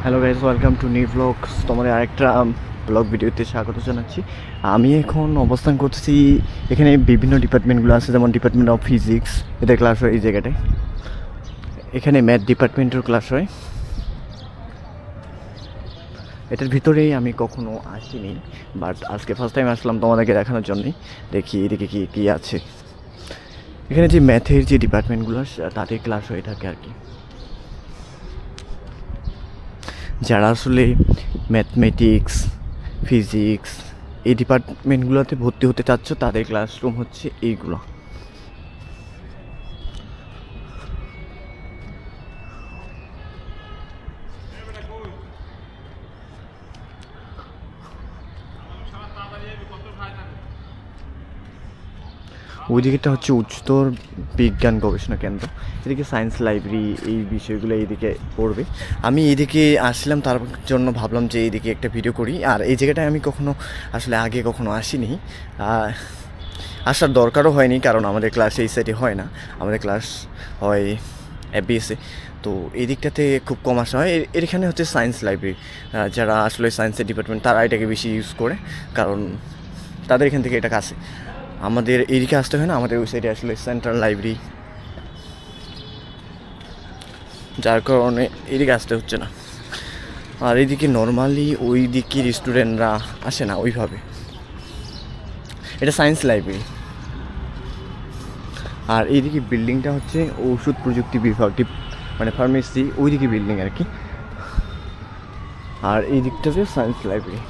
Hello guys, welcome to new blogs. তোমাদের আরেকটা blog ভিডিওতে স্বাগত জানাচ্ছি। আমি এখন অবস্থান করতেছি, এখানে বিভিন্ন ডিপার্টমেন্টগুলো আছে, যেমন ডিপার্টমেন্ট অফ ফিজিক্স, এদের ক্লাস হয় এই জায়গাটায়। এখানে ম্যাথ ডিপার্টমেন্টের ক্লাস হয়। এটার ভিতরেই আমি কখনো আসিনি, বাট আজকে ফার্স্ট টাইম আসলাম তোমাদেরকে দেখানোর জন্যই। দেখি এদিকে কী কী আছে। এখানে যে ম্যাথের যে ডিপার্টমেন্টগুলো তাদের ক্লাস হয়ে থাকে আর কি। যারা আসলে ম্যাথমেটিক্স, ফিজিক্স এই ডিপার্টমেন্টগুলোতে ভর্তি হতে চাচ্ছ তাদের ক্লাসরুম হচ্ছে এইগুলো। ওই দিকেটা হচ্ছে উচ্চতর বিজ্ঞান গবেষণা কেন্দ্র, এদিকে সায়েন্স লাইব্রেরি, এই বিষয়গুলো এইদিকে পড়বে। আমি এইদিকে আসলাম, তার জন্য ভাবলাম যে এইদিকে একটা ভিডিও করি। আর এই জায়গাটায় আমি কখনো আসলে আগে কখনো আসিনি, আসার দরকারও হয়নি, কারণ আমাদের ক্লাস এই সাইডে হয় না, আমাদের ক্লাস হয় এফবিএসে। তো এই দিকটাতে খুব কম আসা হয়। এখানে হচ্ছে সায়েন্স লাইব্রেরি, যারা আসলে সায়েন্সের ডিপার্টমেন্ট তারা এটাকে বেশি ইউজ করে, কারণ তাদের এখান থেকে এটা কাছে। আমাদের এদিকে আসতে হয় না, আমাদের ওই সাইডে আসলে সেন্ট্রাল লাইব্রেরি, যার কারণে এদিকে আসতে হচ্ছে না। আর এদিকে নর্মালি ওই দিকের স্টুডেন্টরা আসে না ওইভাবে। এটা সায়েন্স লাইব্রেরি। আর এইদিকে বিল্ডিংটা হচ্ছে ঔষধ প্রযুক্তি বিভাগটি, মানে ফার্মেসি, ওইদিকে বিল্ডিং আর কি। আর এই দিকটা যে সায়েন্স লাইব্রেরি।